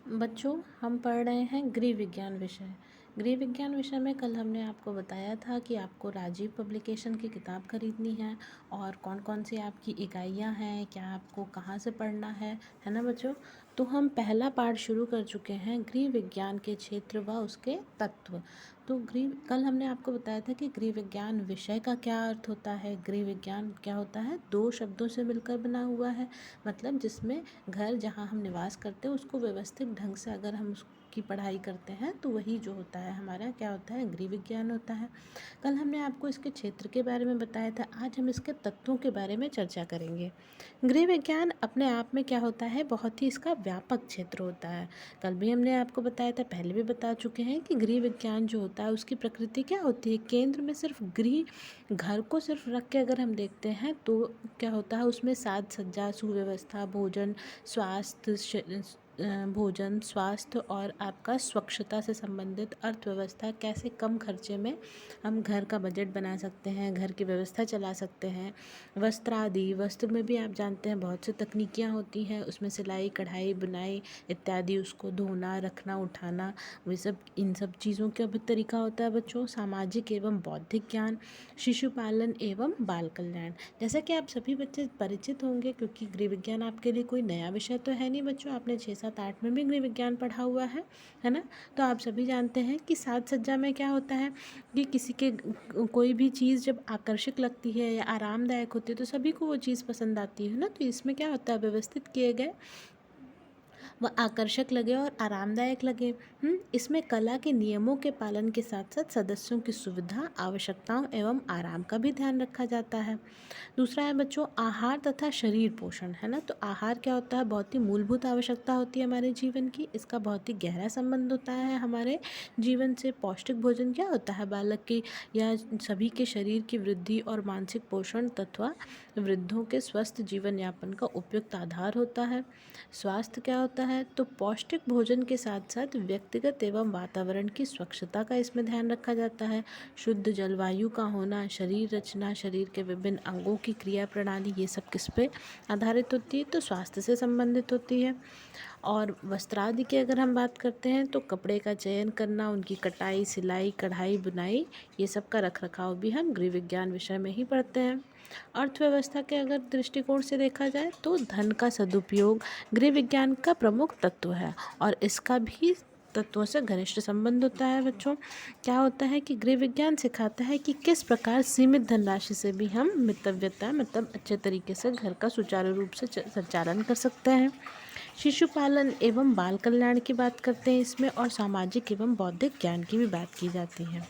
बच्चों, हम पढ़ रहे हैं गृह विज्ञान विषय। गृह विज्ञान विषय में कल हमने आपको बताया था कि आपको राजीव पब्लिकेशन की किताब खरीदनी है और कौन कौन सी आपकी इकाइयां हैं, क्या आपको कहाँ से पढ़ना है ना बच्चों। तो हम पहला पाठ शुरू कर चुके हैं, गृह विज्ञान के क्षेत्र व उसके तत्व। तो कल हमने आपको बताया था कि गृह विज्ञान विषय का क्या अर्थ होता है। गृह विज्ञान क्या होता है, दो शब्दों से मिलकर बना हुआ है। मतलब जिसमें घर जहाँ हम निवास करते हैं उसको व्यवस्थित ढंग से अगर हम उसकी पढ़ाई करते हैं तो वही जो होता है हमारा क्या होता है, गृह विज्ञान होता है। कल हमने आपको इसके क्षेत्र के बारे में बताया था, आज हम इसके तत्वों के बारे में चर्चा करेंगे। गृह विज्ञान अपने आप में क्या होता है, बहुत ही इसका व्यापक क्षेत्र होता है। कल भी हमने आपको बताया था, पहले भी बता चुके हैं कि गृह विज्ञान जो होता है उसकी प्रकृति क्या होती है। केंद्र में सिर्फ गृह, घर को सिर्फ रख के अगर हम देखते हैं तो क्या होता है, उसमें साज सज्जा, सुव्यवस्था, भोजन, स्वास्थ्य और आपका स्वच्छता से संबंधित अर्थव्यवस्था, कैसे कम खर्चे में हम घर का बजट बना सकते हैं, घर की व्यवस्था चला सकते हैं। वस्त्र आदि, वस्त्र में भी आप जानते हैं बहुत सी तकनीकियाँ होती हैं, उसमें सिलाई, कढ़ाई, बुनाई इत्यादि, उसको धोना, रखना, उठाना, वे सब, इन सब चीज़ों का भी तरीका होता है बच्चों। सामाजिक एवं बौद्धिक ज्ञान, शिशु पालन एवं बाल कल्याण, जैसा कि आप सभी बच्चे परिचित होंगे क्योंकि गृह विज्ञान आपके लिए कोई नया विषय तो है नहीं बच्चों, आपने 6, 7, 8 में भी गृह विज्ञान पढ़ा हुआ है ना। तो आप सभी जानते हैं कि साज सज्जा में क्या होता है कि किसी के कोई भी चीज़ जब आकर्षक लगती है या आरामदायक होती है तो सभी को वो चीज़ पसंद आती है ना। तो इसमें क्या होता है, व्यवस्थित किए गए वह आकर्षक लगे और आरामदायक लगे। इसमें कला के नियमों के पालन के साथ साथ सदस्यों की सुविधा, आवश्यकताओं एवं आराम का भी ध्यान रखा जाता है। दूसरा है बच्चों, आहार तथा शरीर पोषण, है ना। तो आहार क्या होता है, बहुत ही मूलभूत आवश्यकता होती है हमारे जीवन की, इसका बहुत ही गहरा संबंध होता है हमारे जीवन से। पौष्टिक भोजन क्या होता है, बालक की या सभी के शरीर की वृद्धि और मानसिक पोषण तथा वृद्धों के स्वस्थ जीवन यापन का उपयुक्त आधार होता है। स्वास्थ्य क्या होता है, तो पौष्टिक भोजन के साथ साथ व्यक्तिगत एवं वातावरण की स्वच्छता का इसमें ध्यान रखा जाता है। शुद्ध जलवायु का होना, शरीर रचना, शरीर के विभिन्न अंगों की क्रिया प्रणाली, ये सब किस पे आधारित होती है, तो स्वास्थ्य से संबंधित होती है। और वस्त्रादि की अगर हम बात करते हैं तो कपड़े का चयन करना, उनकी कटाई, सिलाई, कढ़ाई, बुनाई, ये सब का रख रखाव भी हम गृह विज्ञान विषय में ही पढ़ते हैं। अर्थव्यवस्था के अगर दृष्टिकोण से देखा जाए तो धन का सदुपयोग गृह विज्ञान का प्रमुख तत्व है और इसका भी तत्वों से घनिष्ठ संबंध होता है बच्चों। क्या होता है कि गृह विज्ञान सिखाता है कि किस प्रकार सीमित धनराशि से भी हम मितव्यता, मतलब अच्छे तरीके से घर का सुचारू रूप से संचालन कर सकते हैं। शिशु पालन एवं बाल कल्याण की बात करते हैं इसमें, और सामाजिक एवं बौद्धिक ज्ञान की भी बात की जाती है।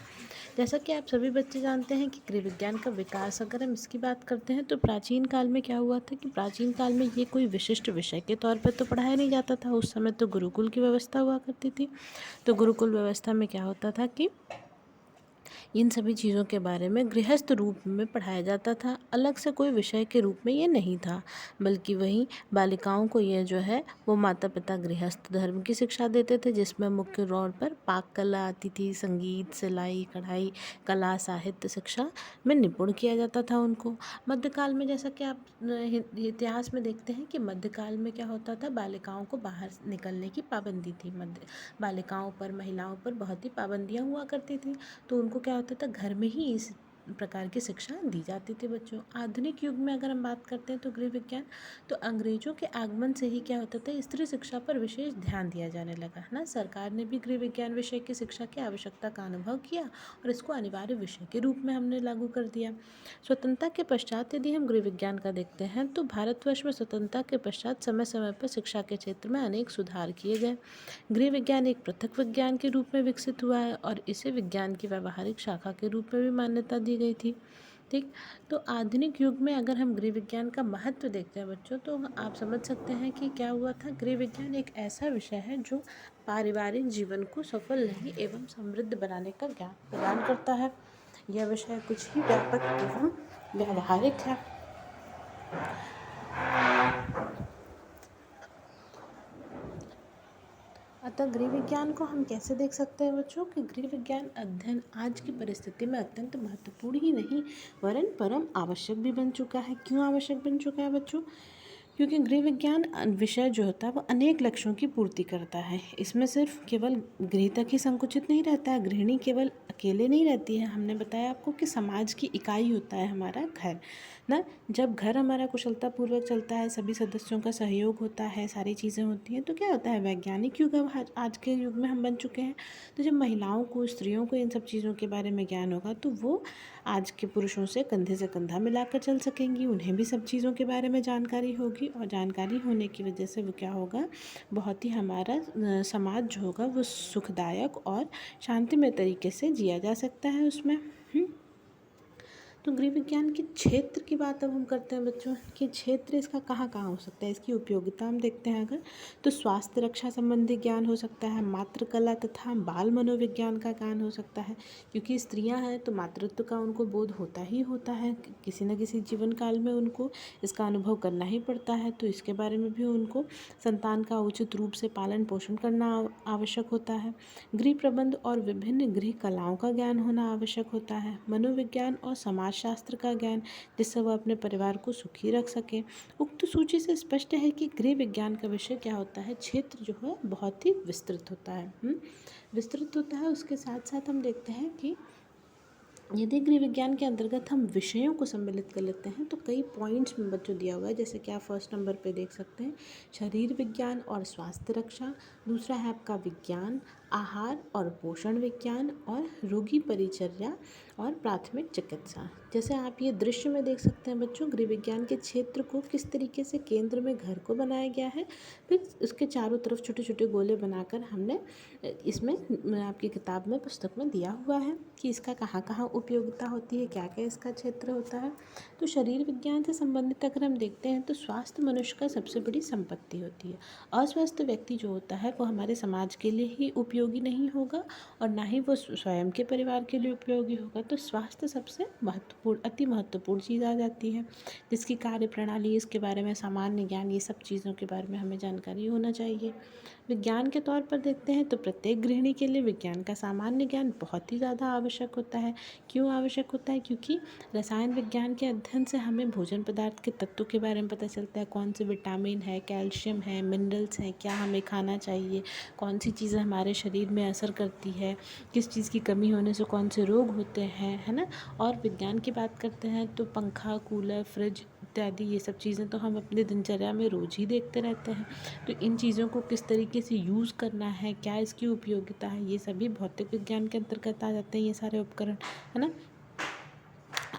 जैसा कि आप सभी बच्चे जानते हैं कि गृह विज्ञान का विकास, अगर हम इसकी बात करते हैं तो प्राचीन काल में क्या हुआ था कि प्राचीन काल में ये कोई विशिष्ट विषय के तौर पर तो पढ़ाया नहीं जाता था। उस समय तो गुरुकुल की व्यवस्था हुआ करती थी। तो गुरुकुल व्यवस्था में क्या होता था कि इन सभी चीज़ों के बारे में गृहस्थ रूप में पढ़ाया जाता था, अलग से कोई विषय के रूप में ये नहीं था, बल्कि वहीं बालिकाओं को ये जो है वो माता पिता गृहस्थ धर्म की शिक्षा देते थे, जिसमें मुख्य तौर पर पाक कला आती थी, संगीत, सिलाई, कढ़ाई, कला, साहित्य शिक्षा में निपुण किया जाता था उनको। मध्यकाल में जैसा कि आप इतिहास में देखते हैं कि मध्यकाल में क्या होता था, बालिकाओं को बाहर निकलने की पाबंदी थी। बालिकाओं पर, महिलाओं पर बहुत ही पाबंदियाँ हुआ करती थी, तो उनको क्या होता था, घर में ही इस प्रकार की शिक्षा दी जाती थी बच्चों। आधुनिक युग में अगर हम बात करते हैं तो गृह विज्ञान, तो अंग्रेजों के आगमन से ही क्या होता था, स्त्री शिक्षा पर विशेष ध्यान दिया जाने लगा, है ना। सरकार ने भी गृह विज्ञान विषय की शिक्षा की आवश्यकता का अनुभव किया और इसको अनिवार्य विषय के रूप में हमने लागू कर दिया। स्वतंत्रता के पश्चात यदि हम गृह विज्ञान का देखते हैं तो भारतवर्ष में स्वतंत्रता के पश्चात समय समय पर शिक्षा के क्षेत्र में अनेक सुधार किए गए। गृह विज्ञान एक पृथक विज्ञान के रूप में विकसित हुआ है और इसे विज्ञान की व्यावहारिक शाखा के रूप में भी मान्यता दी गई थी। ठीक, तो आधुनिक युग में अगर हम गृह विज्ञान का महत्व देखते हैं बच्चों, तो आप समझ सकते हैं कि क्या हुआ था। गृह विज्ञान एक ऐसा विषय है जो पारिवारिक जीवन को सफल नहीं एवं समृद्ध बनाने का ज्ञान प्रदान करता है। यह विषय कुछ ही व्यापक एवं व्यावहारिक है। अतः गृह विज्ञान को हम कैसे देख सकते हैं बच्चों, कि गृह विज्ञान अध्ययन आज की परिस्थिति में अत्यंत महत्वपूर्ण ही नहीं वरन परम आवश्यक भी बन चुका है। क्यों आवश्यक बन चुका है बच्चों, क्योंकि गृह विज्ञान विषय जो होता है वो अनेक लक्ष्यों की पूर्ति करता है। इसमें सिर्फ केवल गृह तक ही संकुचित नहीं रहता है, गृहिणी केवल अकेले नहीं रहती है। हमने बताया आपको कि समाज की इकाई होता है हमारा घर ना। जब घर हमारा कुशलतापूर्वक चलता है, सभी सदस्यों का सहयोग होता है, सारी चीज़ें होती हैं, तो क्या होता है, वैज्ञानिक युग अब आज के युग में हम बन चुके हैं। तो जब महिलाओं को, स्त्रियों को इन सब चीज़ों के बारे में ज्ञान होगा तो वो आज के पुरुषों से कंधा मिलाकर चल सकेंगी, उन्हें भी सब चीज़ों के बारे में जानकारी होगी, और जानकारी होने की वजह से वो क्या होगा, बहुत ही हमारा समाज जो होगा वो सुखदायक और शांतिमय तरीके से जिया जा सकता है उसमें। तो गृह विज्ञान के क्षेत्र की बात अब हम करते हैं बच्चों कि क्षेत्र इसका कहाँ कहाँ हो सकता है, इसकी उपयोगिता हम देखते हैं अगर, तो स्वास्थ्य रक्षा संबंधी ज्ञान हो सकता है, मातृकला तथा बाल मनोविज्ञान का ज्ञान हो सकता है, क्योंकि स्त्रियां हैं तो मातृत्व का उनको बोध होता ही होता है, किसी न किसी जीवन काल में उनको इसका अनुभव करना ही पड़ता है, तो इसके बारे में भी उनको संतान का उचित रूप से पालन पोषण करना आवश्यक होता है। गृह प्रबंध और विभिन्न गृह कलाओं का ज्ञान होना आवश्यक होता है। मनोविज्ञान और समाजशास्त्र का ज्ञान, जिससे वह अपने परिवार को सुखी रख सके। उक्त सूची से स्पष्ट है कि गृह विज्ञान का विषय क्या होता है, क्षेत्र जो है बहुत ही विस्तृत होता है। विस्तृत होता है। उसके साथ साथ हम देखते हैं कि यदि गृह विज्ञान के अंतर्गत हम विषयों को सम्मिलित कर लेते हैं तो कई पॉइंट्स में बच्चों दिया हुआ है, जैसे कि आप फर्स्ट नंबर पे देख सकते हैं, शरीर विज्ञान और स्वास्थ्य रक्षा। दूसरा है आपका विज्ञान, आहार और पोषण विज्ञान, और रोगी परिचर्या और प्राथमिक चिकित्सा। जैसे आप ये दृश्य में देख सकते हैं बच्चों, गृह विज्ञान के क्षेत्र को किस तरीके से केंद्र में घर को बनाया गया है, फिर उसके चारों तरफ छोटे छोटे गोले बनाकर हमने इसमें आपकी किताब में, पुस्तक में दिया हुआ है कि इसका कहाँ कहाँ उपयोगिता होती है, क्या क्या इसका क्षेत्र होता है। तो शरीर विज्ञान से संबंधित अगर हम देखते हैं तो स्वास्थ्य मनुष्य का सबसे बड़ी संपत्ति होती है। अस्वस्थ व्यक्ति जो होता है वो हमारे समाज के लिए ही उपयोगी नहीं होगा और ना ही वो स्वयं के परिवार के लिए उपयोगी होगा। तो स्वास्थ्य सबसे महत्वपूर्ण, अति महत्वपूर्ण चीज़ आ जाती है, जिसकी कार्य प्रणाली, इसके बारे में सामान्य ज्ञान, ये सब चीज़ों के बारे में हमें जानकारी होना चाहिए। विज्ञान के तौर पर देखते हैं तो प्रत्येक गृहिणी के लिए विज्ञान का सामान्य ज्ञान बहुत ही ज़्यादा आवश्यक होता है। क्यों आवश्यक होता है? क्योंकि रसायन विज्ञान के अध्ययन से हमें भोजन पदार्थ के तत्वों के बारे में पता चलता है, कौन से विटामिन है, कैल्शियम है, मिनरल्स हैं, क्या हमें खाना चाहिए, कौन सी चीज़ें हमारे शरीर में असर करती है, किस चीज़ की कमी होने से कौन से रोग होते हैं, है ना। और विज्ञान की बात करते हैं तो पंखा, कूलर, फ्रिज इत्यादि ये सब चीज़ें तो हम अपने दिनचर्या में रोज़ ही देखते रहते हैं। तो इन चीज़ों को किस तरीके से यूज़ करना है, क्या इसकी उपयोगिता है, ये सभी भौतिक विज्ञान के अंतर्गत आ जाते हैं, ये सारे उपकरण, है ना।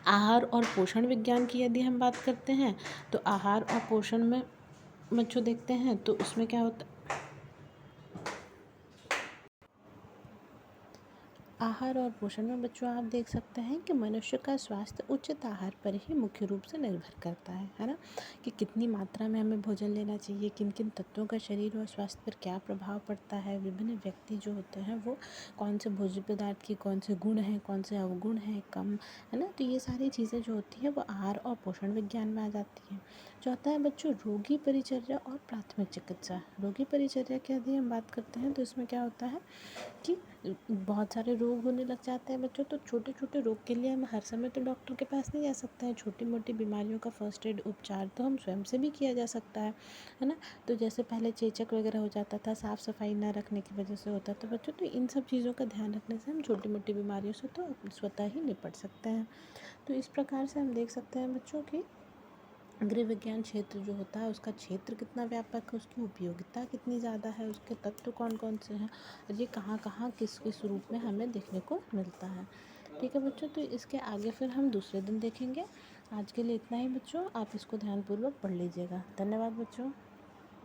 आहार और पोषण विज्ञान की यदि हम बात करते हैं तो आहार और पोषण में बच्चों देखते हैं तो उसमें क्या होता है, आहार और पोषण में बच्चों आप देख सकते हैं कि मनुष्य का स्वास्थ्य उचित आहार पर ही मुख्य रूप से निर्भर करता है ना, कि कितनी मात्रा में हमें भोजन लेना चाहिए, किन किन तत्वों का शरीर और स्वास्थ्य पर क्या प्रभाव पड़ता है, विभिन्न व्यक्ति जो होते हैं वो कौन से भोज्य पदार्थ के कौन से गुण हैं, कौन से अवगुण हैं, कम, है ना। तो ये सारी चीज़ें जो होती हैं वो आहार और पोषण विज्ञान में आ जाती हैं। चौथा है बच्चों रोगी परिचर्या और प्राथमिक चिकित्सा। रोगी परिचर्या की यदि हम बात करते हैं तो इसमें क्या होता है कि बहुत सारे रोग होने लग जाते हैं बच्चों, तो छोटे छोटे रोग के लिए हम हर समय तो डॉक्टर के पास नहीं जा सकते हैं। छोटी मोटी बीमारियों का फर्स्ट एड उपचार तो हम स्वयं से भी किया जा सकता है ना। तो जैसे पहले चेचक वगैरह हो जाता था, साफ़ सफाई ना रखने की वजह से होता था बच्चों, तो इन सब चीज़ों का ध्यान रखने से हम छोटी मोटी बीमारियों से तो स्वतः ही निपट सकते हैं। तो इस प्रकार से हम देख सकते हैं बच्चों की गृह विज्ञान क्षेत्र जो होता है उसका क्षेत्र कितना व्यापक है, उसकी उपयोगिता कितनी ज़्यादा है, उसके तत्व कौन कौन से हैं, और ये कहाँ कहाँ किस किस रूप में हमें देखने को मिलता है। ठीक है बच्चों, तो इसके आगे फिर हम दूसरे दिन देखेंगे। आज के लिए इतना ही बच्चों, आप इसको ध्यानपूर्वक पढ़ लीजिएगा। धन्यवाद बच्चों।